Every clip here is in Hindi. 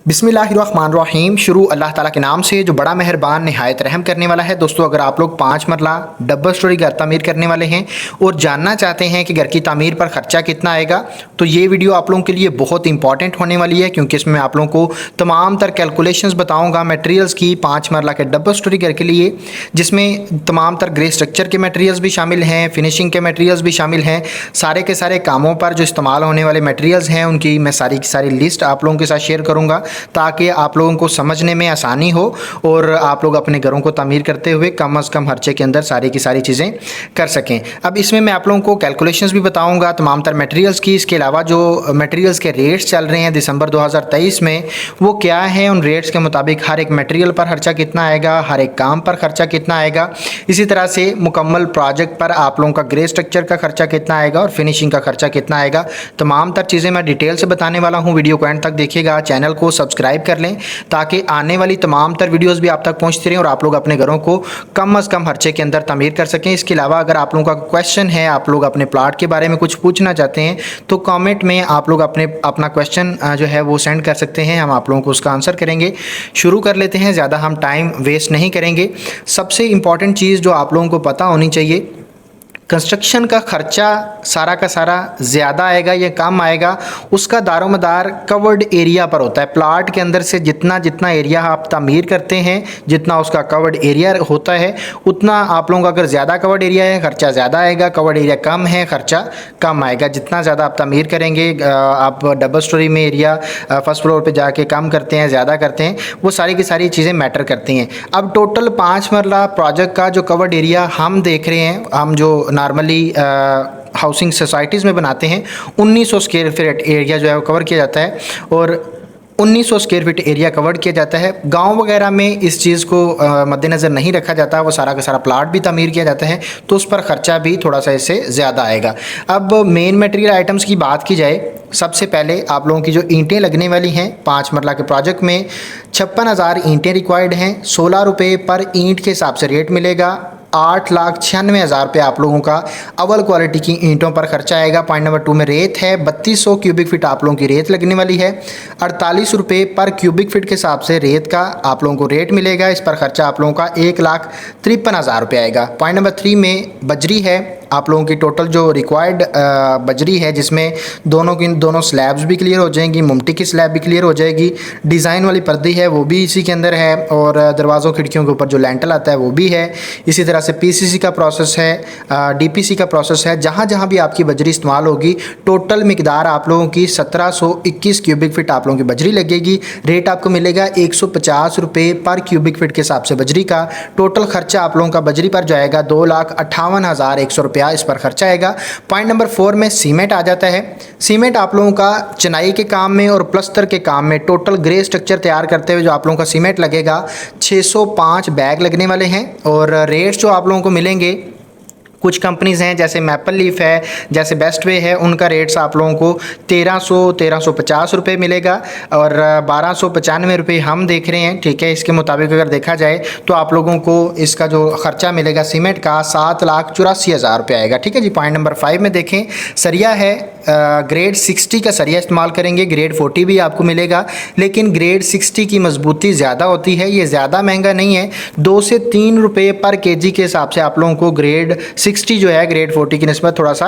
बिस्मिल्लाहिर्रहमानिर्रहीम। शुरू अल्लाह ताला के नाम से जो बड़ा मेहरबान निहायत रहम करने वाला है। दोस्तों, अगर आप लोग 5 मरला डबल स्टोरी घर तामीर करने वाले हैं और जानना चाहते हैं कि घर की तामीर पर ख़र्चा कितना आएगा, तो ये वीडियो आप लोगों के लिए बहुत इंपॉर्टेंट होने वाली है, क्योंकि इसमें आप लोगों को तमाम तर कैलकुलेशंस बताऊँगा मटेरियल्स की 5 मरला के डबल स्टोरी घर के लिए, जिसमें तमाम तर ग्रे स्ट्रक्चर के मटेरियल्स भी शामिल हैं, फिनिशिंग के मटेरियल्स भी शामिल हैं। सारे के सारे कामों पर जो इस्तेमाल होने वाले मटेरियल्स हैं उनकी मैं सारी की सारी लिस्ट आप लोगों के साथ शेयर करूँगा, ताकि आप लोगों को समझने में आसानी हो और आप लोग अपने घरों को तामीर करते हुए कम अज़ कम खर्चे के अंदर सारी की सारी चीज़ें कर सकें। अब इसमें मैं आप लोगों को कैलकुलेशंस भी बताऊंगा तमाम तर मटेरियल्स की। इसके अलावा जो मटेरियल्स के रेट्स चल रहे हैं दिसंबर 2023 में, वो क्या है, उन रेट्स के मुताबिक हर एक मटेरियल पर खर्चा कितना आएगा, हर एक काम पर खर्चा कितना आएगा, इसी तरह से मुकम्मल प्रोजेक्ट पर आप लोगों का ग्रे स्ट्रक्चर का खर्चा कितना आएगा और फिनिशिंग का खर्चा कितना आएगा। तमाम तर चीज़ें मैं डिटेल से बताने वाला हूँ। वीडियो को एंड तक देखिएगा, चैनल को सब्सक्राइब कर लें ताकि आने वाली तमाम तर वीडियोस भी आप तक पहुंचती रहें और आप लोग अपने घरों को कम अज़ कम खर्चे के अंदर तामीर कर सकें। इसके अलावा अगर आप लोगों का क्वेश्चन है, आप लोग अपने प्लाट के बारे में कुछ पूछना चाहते हैं, तो कमेंट में आप लोग अपना क्वेश्चन जो है वो सेंड कर सकते हैं, हम आप लोगों को उसका आंसर करेंगे। शुरू कर लेते हैं, ज़्यादा हम टाइम वेस्ट नहीं करेंगे। सबसे इम्पॉर्टेंट चीज़ जो आप लोगों को पता होनी चाहिए, कंस्ट्रक्शन का ख़र्चा सारा का सारा ज़्यादा आएगा या कम आएगा, उसका दारोमदार कवर्ड एरिया पर होता है। प्लाट के अंदर से जितना जितना एरिया आप तामीर करते हैं, जितना उसका कवर्ड एरिया होता है, उतना आप लोगों का अगर ज़्यादा कवर्ड एरिया है खर्चा ज़्यादा आएगा, कवर्ड एरिया कम है खर्चा कम आएगा। जितना ज़्यादा आप तामीर करेंगे, आप डबल स्टोरी में एरिया फर्स्ट फ्लोर पर जाके कम करते हैं, ज़्यादा करते हैं, वो सारी की सारी चीज़ें मैटर करती हैं। अब टोटल 5 मरला प्रोजेक्ट का जो कवर्ड एरिया हम देख रहे हैं, हम जो नॉर्मली हाउसिंग सोसाइटीज़ में बनाते हैं, 1900 स्क्वायर फीट एरिया जो है वो कवर किया जाता है और 1900 स्क्वायर फीट एरिया कवर किया जाता है। गांव वगैरह में इस चीज़ को मद्देनज़र नहीं रखा जाता, वो सारा का सारा प्लाट भी तामीर किया जाता है, तो उस पर ख़र्चा भी थोड़ा सा इससे ज़्यादा आएगा। अब मेन मटेरियल आइटम्स की बात की जाए, सबसे पहले आप लोगों की जो ईंटें लगने वाली हैं 5 मरला के प्रोजेक्ट में 56,000 ईंटें रिक्वायर्ड हैं। 16 रुपये पर ईंट के हिसाब से रेट मिलेगा। 8,96,000 रुपये आप लोगों का अव्वल क्वालिटी की ईंटों पर खर्चा आएगा। पॉइंट नंबर 2 में रेत है, 3200 क्यूबिक फीट आप लोगों की रेत लगने वाली है। 48 रुपये पर क्यूबिक फीट के हिसाब से रेत का आप लोगों को रेट मिलेगा। इस पर खर्चा आप लोगों का 1,53,000 रुपये आएगा। पॉइंट नंबर 3 में बजरी है, आप लोगों की टोटल जो रिक्वायर्ड बजरी है, जिसमें दोनों स्लैब्स भी क्लियर हो जाएंगी, मुमटी की स्लैब भी क्लियर हो जाएगी, डिज़ाइन वाली पर्दी है वो भी इसी के अंदर है, और दरवाज़ों खिड़कियों के ऊपर जो लैंटल आता है वो भी है। इसी तरह से पीसीसी का प्रोसेस है, डीपीसी का प्रोसेस है। जहाँ जहाँ भी आपकी बजरी इस्तेमाल होगी, टोटल मिकदार आप लोगों की 1721 क्यूबिक फीट आप लोगों की बजरी लगेगी। रेट आपको मिलेगा 150 रुपये पर क्यूबिक फीट के हिसाब से बजरी का। टोटल खर्चा आप लोगों का बजरी पर जाएगा 2,58,100 रुपया, इस पर खर्चा आएगा। पॉइंट नंबर 4 में सीमेंट आ जाता है। सीमेंट आप लोगों का चिनाई के काम में और प्लस्तर के काम में टोटल ग्रे स्ट्रक्चर तैयार करते हुए जो आप लोगों का सीमेंट लगेगा, 605 बैग लगने वाले हैं। और रेट्स जो आप लोगों को मिलेंगे, कुछ कंपनीज़ हैं जैसे मैपल लीफ है, जैसे बेस्ट वे है, उनका रेट्स आप लोगों को 1350 रुपये मिलेगा और 1295 रुपये हम देख रहे हैं। ठीक है, इसके मुताबिक अगर देखा जाए तो आप लोगों को इसका जो ख़र्चा मिलेगा सीमेंट का 7,84,000 रुपये आएगा। ठीक है जी। पॉइंट नंबर 5 में देखें, सरिया है, ग्रेड 60 का सरिया इस्तेमाल करेंगे। ग्रेड 40 भी आपको मिलेगा, लेकिन ग्रेड 60 की मजबूती ज़्यादा होती है, ये ज़्यादा महंगा नहीं है। 2 से 3 रुपये पर केजी के हिसाब से आप लोगों को ग्रेड 60 जो है ग्रेड 40 की निस्बत थोड़ा सा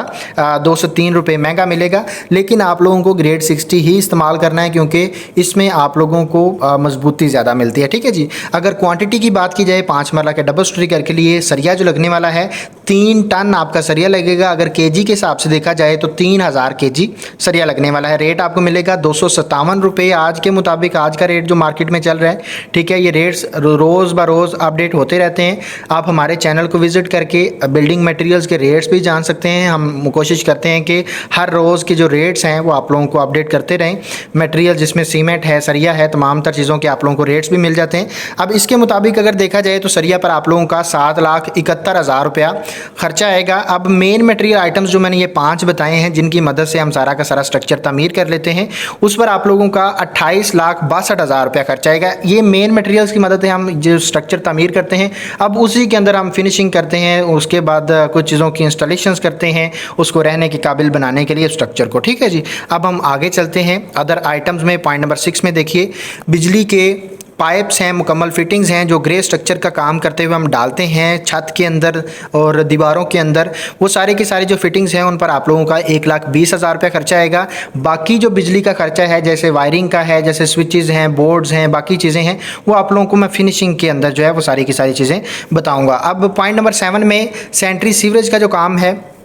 2 से 3 रुपये महंगा मिलेगा, लेकिन आप लोगों को ग्रेड 60 ही इस्तेमाल करना है, क्योंकि इसमें आप लोगों को मजबूती ज़्यादा मिलती है। ठीक है जी। अगर क्वांटिटी की बात की जाए, 5 मरला के डबल स्टोरी घर के लिए सरिया जो लगने वाला है, 3 टन आपका सरिया लगेगा। अगर केजी के हिसाब से देखा जाए तो 3000 केजी सरिया लगने वाला है। रेट आपको मिलेगा 257 रुपये आज के मुताबिक, आज का रेट जो मार्केट में चल रहा है। ठीक है, ये रेट्स रोज़ ब रोज़ अपडेट होते रहते हैं। आप हमारे चैनल को विज़िट करके बिल्डिंग मटेरियल्स के रेट्स भी जान सकते हैं। हम कोशिश करते हैं कि हर रोज़ के जो रेट्स हैं वो आप लोगों को अपडेट करते रहें। मटेरियल जिसमें सीमेंट है, सरिया है, तमाम तर चीज़ों के आप लोगों को रेट्स भी मिल जाते हैं। अब इसके मुताबिक अगर देखा जाए तो सरिया पर आप लोगों का 7,71,000 रुपया खर्चा आएगा। अब मेन मटेरियल आइटम्स जो मैंने ये 5 बताए हैं, जिनकी मदद से हम सारा का सारा स्ट्रक्चर तामीर कर लेते हैं, उस पर आप लोगों का 28,62,000 रुपया खर्चा आएगा। ये मेन मटेरियल्स की मदद से हम जो स्ट्रक्चर तामीर करते हैं, अब उसी के अंदर हम फिनिशिंग करते हैं, उसके बाद कुछ चीज़ों की इंस्टॉलेशंस करते हैं उसको रहने के काबिल बनाने के लिए स्ट्रक्चर को। ठीक है जी, अब हम आगे चलते हैं अदर आइटम्स में। पॉइंट नंबर 6 में देखिए, बिजली के पाइप्स हैं, मुकम्मल फिटिंग्स हैं जो ग्रे स्ट्रक्चर का काम करते हुए हम डालते हैं छत के अंदर और दीवारों के अंदर, वो सारे की सारी जो फिटिंग्स हैं उन पर आप लोगों का 1,20,000 रुपये खर्चा आएगा। बाकी जो बिजली का खर्चा है जैसे वायरिंग का है, जैसे स्विचेज़ हैं, बोर्ड्स हैं, बाकी चीज़ें हैं, वो आप लोगों को मैं फिनिशिंग के अंदर जो है वो सारी की सारी चीज़ें बताऊँगा। अब पॉइंट नंबर 7 में सेंट्री सीवरेज का जो काम है,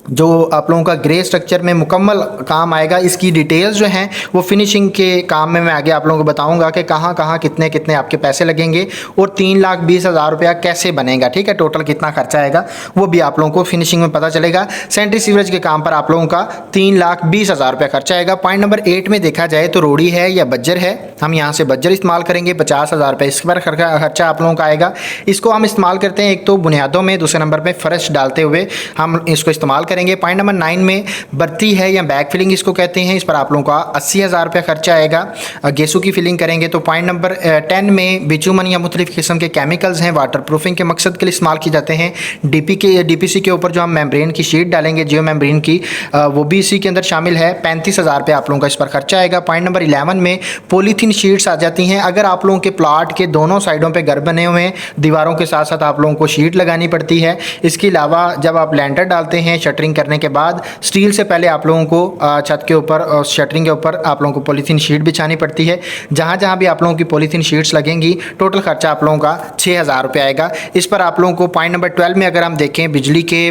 जो आप लोगों का ग्रे स्ट्रक्चर में मुकम्मल काम आएगा, इसकी डिटेल्स जो हैं वो फिनिशिंग के काम में मैं आगे आप लोगों को बताऊंगा कि कहाँ कहाँ कितने कितने आपके पैसे लगेंगे और 3,20,000 रुपया कैसे बनेगा। ठीक है, टोटल कितना खर्चा आएगा वो भी आप लोगों को फिनिशिंग में पता चलेगा। सेंट्री सीवरेज के काम पर आप लोगों का 3,20,000 रुपया खर्चा आएगा। पॉइंट नंबर 8 में देखा जाए तो रोड़ी है या बज्जर है, हम यहाँ से बज्जर इस्तेमाल करेंगे, 50,000 रुपये इस पर खर्चा आप लोगों का आएगा। इसको हम इस्तेमाल करते हैं एक तो बुनियादों में, दूसरे नंबर पर फर्श डालते हुए हम इसको इस्तेमाल करेंगे। पॉइंट नंबर 9 में बर्ती है या बैक फिलिंग इसको कहते हैं, इस पर आप लोगों का 80,000 रुपया खर्चा आएगा, गेसू की फिलिंग करेंगे। तो पॉइंट नंबर 10 में बिचूमन या मुख्तलिफ किस्म के केमिकल्स हैं, वाटर प्रूफिंग के मकसद के लिए इस्तेमाल किए जाते हैं। डीपीसी के ऊपर जो हम मेम्ब्रेन की शीट डालेंगे, जियो मेम्ब्रेन की, वो भी इसी के अंदर शामिल है। 35,000 रुपये आप लोगों का इस पर खर्चा आएगा। पॉइंट नंबर 11 में पॉलीथीन शीट्स आ जाती हैं। अगर आप लोगों के प्लाट के दोनों साइडों पर घर बने हुए हैं, दीवारों के साथ साथ आप लोगों को शीट लगानी पड़ती है। इसके अलावा जब आप लैंटर डालते हैं शटरिंग करने के बाद, स्टील से पहले आप लोगों को छत के ऊपर और शटरिंग के ऊपर आप लोगों को पॉलीथीन शीट बिछानी पड़ती है। जहाँ जहाँ भी आप लोगों की पॉलीथीन शीट्स लगेंगी, टोटल खर्चा आप लोगों का 6,000 रुपये आएगा। इस पर आप लोगों को पॉइंट नंबर 12 में अगर हम देखें, बिजली के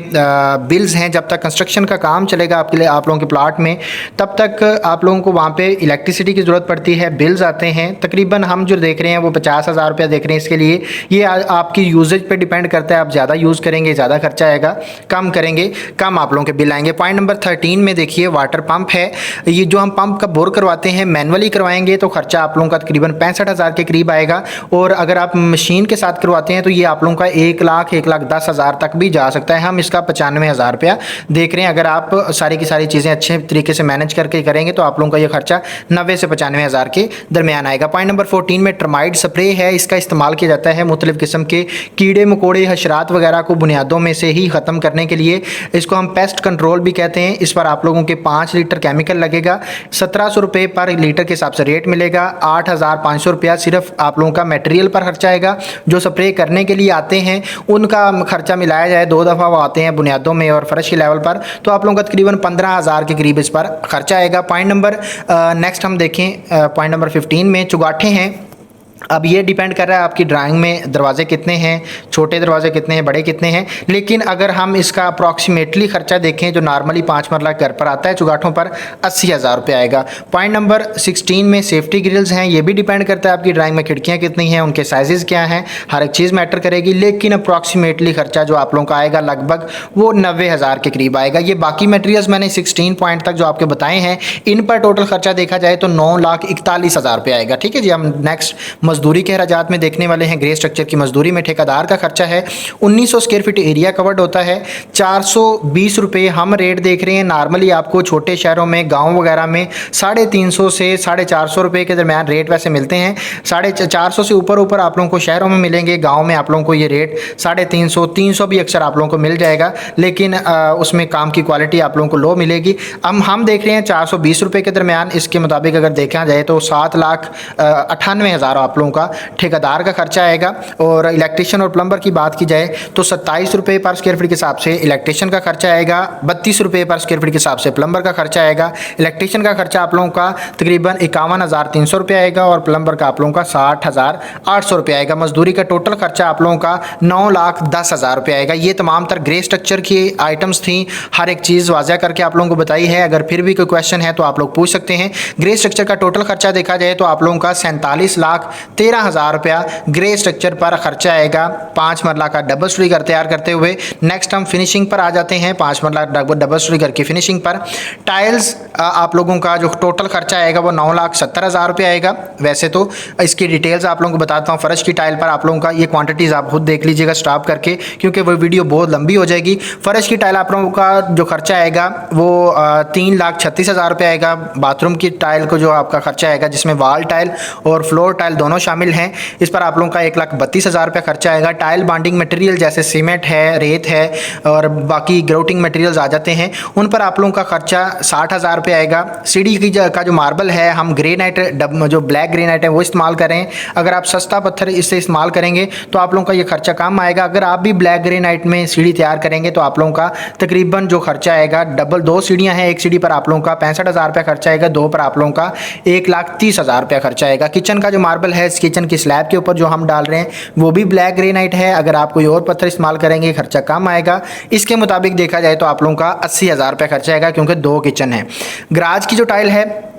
बिल्स हैं, जब तक कंस्ट्रक्शन का काम चलेगा आपके लिए, आप लोगों के प्लाट में, तब तक आप लोगों को वहाँ पे इलेक्ट्रिसिटी की ज़रूरत पड़ती है। बिल्स आते हैं तकरीबन, हम जो देख रहे हैं वो 50,000 रुपया देख रहे हैं। इसके लिए ये आपकी यूजेज पे डिपेंड करता है, आप ज़्यादा यूज़ करेंगे ज़्यादा खर्चा आएगा, कम करेंगे कम आप लोगों के बिल आएंगे। पॉइंट नंबर 13 में देखिए, वाटर पंप है। ये जो हम पंप का बोर करवाते हैं मैनुअली करवाएंगे तो खर्चा आप लोगों का तकरीबन 65,000 के करीब आएगा, और अगर आप मशीन के साथ करवाते हैं तो ये आप लोगों का 1,10,000 तक भी जा सकता है। हम इसका 95,000 रुपया देख रहे हैं। अगर आप सारी की सारी चीज़ें अच्छे तरीके से मैनेज करके करेंगे तो आप लोगों का ये खर्चा 90 से 95,000 के दरमियान आएगा। पॉइंट नंबर 14 में टर्माइट स्प्रे है। इसका इस्तेमाल किया जाता है मुख्तलिफ किस्म के कीड़े मकोड़े, हशरात वगैरह को बुनियादों में से ही ख़त्म करने के लिए। इसको हम पेस्ट कंट्रोल भी कहते हैं। इस पर आप लोगों के 5 लीटर केमिकल लगेगा, 1,700 रुपये पर लीटर के हिसाब से रेट मिलेगा। 8,500 रुपया सिर्फ आप लोगों का मटेरियल पर खर्चा आएगा। जो स्प्रे करने के लिए आते हैं उनका खर्चा मिलाया जाए, 2 दफ़ा वो आते हैं बुनियादों में और फर्श के लेवल पर, तो आप लोगों का तकरीबन 15,000 के करीब इस पर खर्चा आएगा। पॉइंट नंबर नेक्स्ट हम देखें, पॉइंट नंबर 15 में चुगाठे हैं। अब ये डिपेंड कर रहा है आपकी ड्राइंग में दरवाजे कितने हैं, छोटे दरवाजे कितने हैं, बड़े कितने हैं। लेकिन अगर हम इसका अप्रॉक्सीमेटली खर्चा देखें जो नॉर्मली 5 मरला घर पर आता है, चुगाठों पर 80,000 रुपये आएगा। पॉइंट नंबर 16 में सेफ्टी ग्रिल्स हैं। ये भी डिपेंड करता है आपकी ड्राइंग में खिड़कियाँ कितनी हैं, उनके साइजेज़ क्या हैं, हर एक चीज़ मैटर करेगी। लेकिन अप्रॉक्सीमेटली खर्चा जो आप लोगों का आएगा लगभग वो 90,000 के करीब आएगा। ये बाकी मटेरियल्स मैंने 16 पॉइंट तक जो आपके बताए हैं, इन पर टोटल खर्चा देखा जाए तो 9,41,000 रुपये आएगा। ठीक है जी। हम नेक्स्ट मजदूरी के अखराजात में देखने वाले हैं। ग्रे स्ट्रक्चर की मजदूरी में ठेकेदार का खर्चा है 1900 स्क्वायर फीट एरिया कवर्ड होता है, 420 रुपये हम रेट देख रहे हैं। नॉर्मली आपको छोटे शहरों में, गांव वगैरह में 350 से 450 रुपये के दरमियान रेट वैसे मिलते हैं। 450 से ऊपर आप लोगों को शहरों में मिलेंगे, गाँव में आप लोगों को ये रेट 350 300 भी अक्सर आप लोगों को मिल जाएगा, लेकिन उसमें काम की क्वालिटी आप लोगों को लो मिलेगी। हम देख रहे हैं 420 रुपये के दरमियान। इसके मुताबिक अगर देखा जाए तो 7,98,000 आप लोगों का ठेकेदार का खर्चा आएगा। और इलेक्ट्रिशियन और प्लम्बर की बात की जाए तो 27 रुपये पर स्क्वायर फीट के हिसाब से इलेक्ट्रिशियन का खर्चा आएगा, 32 रुपये पर स्क्वायर फीट के हिसाब से प्लम्बर का खर्चा आएगा। इलेक्ट्रिशियन का खर्चा आप लोगों का तकरीबन 51,300 रुपये आएगा और प्लम्बर का आप लोगों का 60,800 रुपये आएगा। मजदूरी का टोटल खर्चा आप लोगों का 9,10,000 रुपये आएगा। ये तमाम तर ग्रे स्ट्रक्चर की आइटम्स थी, हर एक चीज़ वाज़ा करके आप लोगों को बताई है। अगर फिर भी कोई क्वेश्चन है तो आप लोग पूछ सकते हैं। ग्रे स्ट्रक्चर का टोटल खर्चा देखा जाए तो आप लोगों का 47,13,000 रुपया ग्रे स्ट्रक्चर पर खर्चा आएगा 5 मरला का डबल स्टोरी घर तैयार करते हुए। नेक्स्ट हम फिनिशिंग पर आ जाते हैं। 5 मरला डबल स्टोरी घर की फिनिशिंग पर टाइल्स आप लोगों का जो टोटल खर्चा आएगा वो 9,70,000 रुपये आएगा। वैसे तो इसकी डिटेल्स आप लोगों को बताता हूँ। फर्श की टाइल पर आप लोगों का ये क्वांटिटीज़ आप खुद देख लीजिएगा स्टॉप करके, क्योंकि वो वीडियो बहुत लंबी हो जाएगी। फर्श की टाइल आप लोगों का जो खर्चा आएगा वो 3,36,000 रुपये आएगा। बाथरूम की टाइल को जो आपका खर्चा आएगा, जिसमें वॉल टाइल और फ्लोर टाइल दोनों दोनों शामिल हैं। इस पर आप लोगों का 1,32,000 रुपया खर्चा आएगा। टाइल बाइंडिंग मटेरियल जैसे सीमेंट है, रेत है और बाकी ग्राउटिंग मटेरियल्स आ जाते हैं, उन पर आप लोगों का खर्चा 60,000 रुपये आएगा। सीढ़ी की का जो मार्बल है, हम ग्रेनाइट जो ब्लैक ग्रेनाइट है वो इस्तेमाल करें। अगर आप सस्ता पत्थर इससे इस्तेमाल करेंगे तो आप लोगों का ये खर्चा कम आएगा। अगर आप भी ब्लैक ग्रेनाइट में सीढ़ी तैयार करेंगे तो आप लोगों का तकरीबन जो खर्चा आएगा, डबल 2 सीढ़ियाँ हैं, एक सीढ़ी पर आप लोगों का 65,000 रुपया खर्चा आएगा, 2 पर आप लोगों का 1,30,000 रुपया खर्चा आएगा। किचन का जो मार्बल है, इस किचन की स्लैब के ऊपर जो हम डाल रहे हैं वो भी ब्लैक ग्रेनाइट है। अगर आप कोई और पत्थर इस्तेमाल करेंगे खर्चा कम आएगा। इसके मुताबिक देखा जाए तो आप लोगों का 80,000 रुपया खर्चा आएगा, क्योंकि 2 किचन है। गराज की जो टाइल है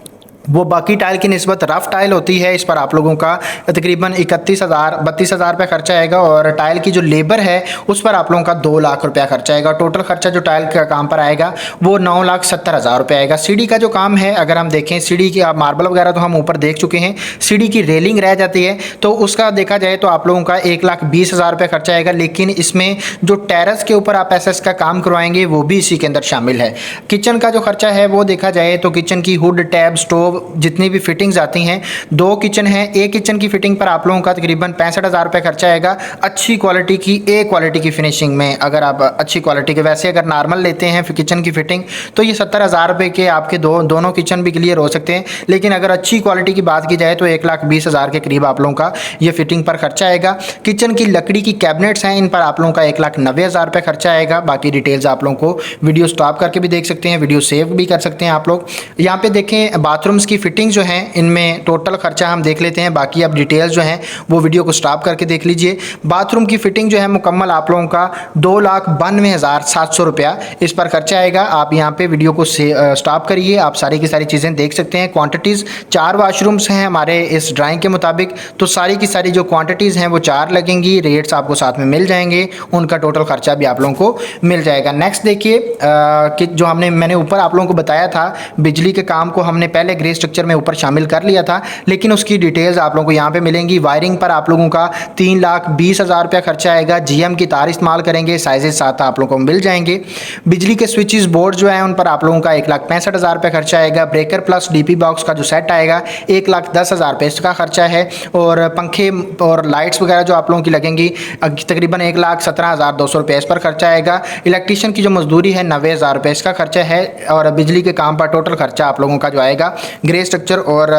वो बाकी टाइल की निस्बत रफ़ टाइल होती है। इस पर आप लोगों का तकरीबन 32,000 रुपये खर्चा आएगा और टाइल की जो लेबर है उस पर आप लोगों का 2 लाख रुपया खर्चा आएगा। टोटल खर्चा जो टाइल का काम पर आएगा वो 9,70,000 रुपये आएगा। सीढ़ी का जो काम है, अगर हम देखें सीढ़ी की आप मार्बल वगैरह तो हम ऊपर देख चुके हैं, सीढ़ी की रेलिंग रह जाती है तो उसका देखा जाए तो आप लोगों का 1,20,000 रुपये खर्चा आएगा। लेकिन इसमें जो टेरेस के ऊपर आप एसएस का काम करवाएंगे वो भी इसी के अंदर शामिल है। किचन का जो खर्चा है वो देखा जाए तो किचन की हुड, टैब, स्टोव जितनी भी फिटिंग्स आती हैं, 2 किचन हैं, एक किचन की फिटिंग पर आप लोगों का तकरीबन 65,000 रुपये खर्चा आएगा। अच्छी क्वालिटी की, ए क्वालिटी की फिनिशिंग में, अगर आप अच्छी क्वालिटी के, वैसे अगर नॉर्मल लेते हैं फिर किचन की फिटिंग तो ये 70,000 रुपये के आपके दोनों किचन भी क्लियर हो सकते हैं। लेकिन अगर अच्छी क्वालिटी की बात की जाए तो 1,20,000 के करीब आप लोगों का ये फिटिंग पर खर्चा आएगा। किचन की लकड़ी की कैबिनेट्स हैं, इन पर आप लोगों का 1,90,000 रुपये खर्चा आएगा। बाकी डिटेल्स आप लोगों को वीडियो स्टॉप करके भी देख सकते हैं, वीडियो सेव भी कर सकते हैं आप लोग। यहाँ पे देखें बाथरूम्स की फिटिंग जो है, इनमें टोटल खर्चा हम देख लेते हैं, बाकी अब डिटेल्स जो हैं वो वीडियो को स्टॉप करके देख लीजिए। बाथरूम की फिटिंग जो है मुकम्मल आप लोगों का 2,92,700 रुपया इस पर खर्चा आएगा। आप यहाँ पे वीडियो को स्टॉप करिए, आप सारी की सारी चीज़ें देख सकते हैं। क्वांटिटीज़ 4 वाशरूम्स हैं हमारे इस ड्राइंग के मुताबिक, तो सारी की सारी जो क्वांटिटीज़ हैं वो 4 लगेंगी। रेट्स आपको साथ में मिल जाएंगे, उनका टोटल खर्चा भी आप लोगों को मिल जाएगा। नेक्स्ट देखिए कि जो मैंने ऊपर आप लोगों को बताया था, बिजली के काम को हमने पहले ग्रे स्ट्रक्चर में ऊपर शामिल कर लिया था, लेकिन उसकी डिटेल्स आप लोगों को यहाँ पे मिलेंगी। वायरिंग पर आप लोगों का 3,20,000 रुपया खर्चा आएगा। जीएम की तार इस्तेमाल करेंगे, साइजेस साथ आप लोगों को मिल जाएंगे। बिजली के स्विचेस बोर्ड जो है उन पर आप लोगों का 1,65,000 रुपया खर्चा आएगा। ब्रेकर प्लस डीपी बॉक्स का जो सेट आएगा 1,10,000 रुपये इसका खर्चा है। और पंखे और लाइट्स वगैरह जो आप लोगों की लगेंगी तकरीबन 1,17,200 रुपये इस पर खर्चा आएगा। इलेक्ट्रीशियन की जो मजदूरी है 90,000 रुपये इसका खर्चा है। और बिजली के काम पर टोटल खर्चा आप लोगों का जो आएगा ग्रे स्ट्रक्चर और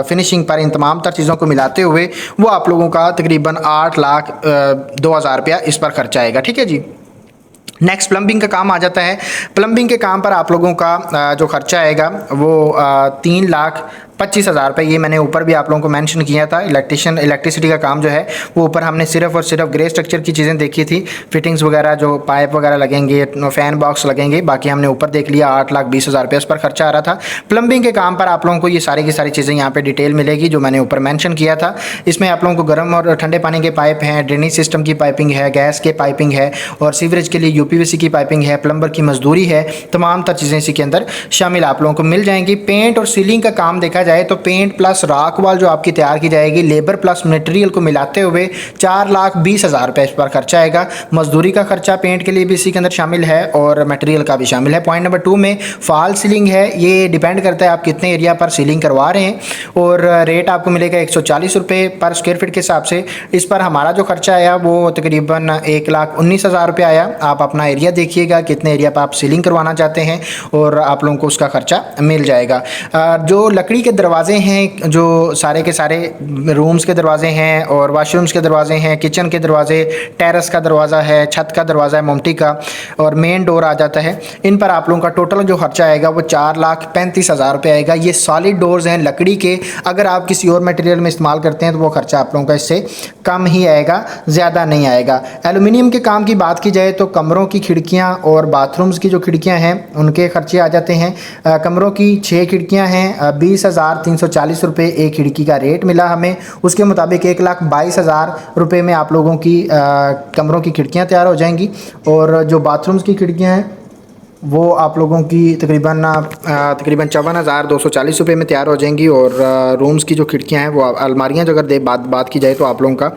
फिनिशिंग पर, इन तमाम तर चीज़ों को मिलाते हुए वो आप लोगों का तकरीबन 8,02,000 रुपया इस पर खर्चा आएगा। ठीक है जी। नेक्स्ट प्लम्बिंग का काम आ जाता है। प्लम्बिंग के काम पर आप लोगों का जो खर्चा आएगा वो 3,25,000 रुपये, ये मैंने ऊपर भी आप लोगों को मेंशन किया था। इलेक्ट्रिसिटी का काम जो है वो ऊपर हमने सिर्फ और सिर्फ ग्रे स्ट्रक्चर की चीज़ें देखी थी, फिटिंग्स वगैरह जो पाइप वगैरह लगेंगे, फ़ैन बॉक्स लगेंगे, बाकी हमने ऊपर देख लिया 8,20,000 रुपये उस पर खर्चा आ रहा था। प्लम्बिंग के काम पर आप लोगों को ये सारी की सारी चीज़ें यहाँ पर डिटेल मिलेगी जो मैंने ऊपर मैंशन किया था। इसमें आप लोगों को गर्म और ठंडे पानी के पाइप हैं, ड्रेनेज सिस्टम की पाइपिंग है, गैस के पाइपिंग है और सीवरेज के लिए यूपीवीसी की पाइपिंग है, प्लम्बर की मजदूरी है, तमाम तर चीज़ें इसी के अंदर शामिल आप लोगों को मिल जाएंगी। पेंट और सीलिंग का काम देखा जाए तो पेंट प्लस रॉक वॉल जो आपकी तैयार की जाएगी, लेबर प्लस मटेरियल को मिलाते हुए 4,20,000 रुपये इस पर खर्चा आएगा। मजदूरी का खर्चा पेंट के लिए भी इसी के अंदर शामिल है और मटेरियल का भी शामिल है। पॉइंट नंबर 2 में फॉल सीलिंग है, ये डिपेंड करता है आप कितने एरिया पर सीलिंग करवा रहे हैं और रेट आपको मिलेगा 140 रुपये पर स्क्वायर फीट के हिसाब से। इस पर हमारा जो खर्चा आया वो तकरीबन 1,19,000 रुपये आया। आप अपना एरिया देखिएगा कितने एरिया पर आप सीलिंग करवाना चाहते हैं और आप लोगों को उसका खर्चा मिल जाएगा। जो लकड़ी के दरवाजे हैं, जो सारे के सारे रूम्स के दरवाजे हैं और वाशरूम्स के दरवाजे हैं, किचन के दरवाजे, टेरेस का दरवाज़ा है, छत का दरवाज़ा है मोमटी का और मेन डोर आ जाता है, इन पर आप लोगों का टोटल जो खर्चा आएगा वो 4,35,000 रुपये आएगा। ये सॉलिड डोर्स हैं लकड़ी के, अगर आप किसी और मटेरियल में इस्तेमाल करते हैं तो वो खर्चा आप लोगों का इससे कम ही आएगा, ज़्यादा नहीं आएगा। एलुमिनियम के काम की बात की जाए तो कमरों की खिड़कियाँ और बाथरूम्स की जो खिड़कियाँ हैं उनके खर्चे आ जाते हैं। कमरों की 6 खिड़कियाँ हैं, 20,340 रुपये एक खिड़की का रेट मिला हमें। उसके मुताबिक 1,22,000 रुपये में आप लोगों की कमरों की खिड़कियाँ तैयार हो जाएंगी। और जो बाथरूम्स की खिड़कियाँ हैं वो आप लोगों की तकरीबन 54,240 रुपये में तैयार हो जाएंगी। और रूम्स की जो खिड़कियां हैं वो अलमारियां जो अगर बात की जाए तो आप लोगों का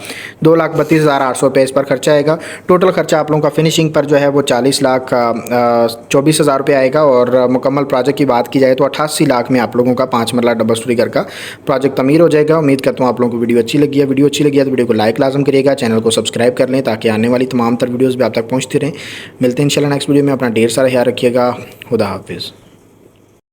2,32,800 रुपये इस पर खर्चा आएगा। टोटल खर्चा आप लोगों का फिनिशिंग पर जो है वो 40,24,000 रुपये आएगा। और मुकम्मल प्रोजेक्ट की बात की जाए तो 88 लाख में आप लोगों का 5 मरला डबल स्टोरी घर का प्रोजेक्ट तमीर हो जाएगा। उम्मीद करता हूँ आप लोगों को वीडियो अच्छी लगी है। वीडियो अच्छी लगी है तो वीडियो को लाइक लाजम करिएगा, चैनल को सब्सक्राइब कर लें ताकि आने वाली तमाम तर वीडियोज़ भी आप तक पहुँचती रहें। मिलते हैं इंशाल्लाह नेक्स्ट वीडियो में। अपना ढेर सारा ख्याल रखिएगा। खुदा हाफिज़।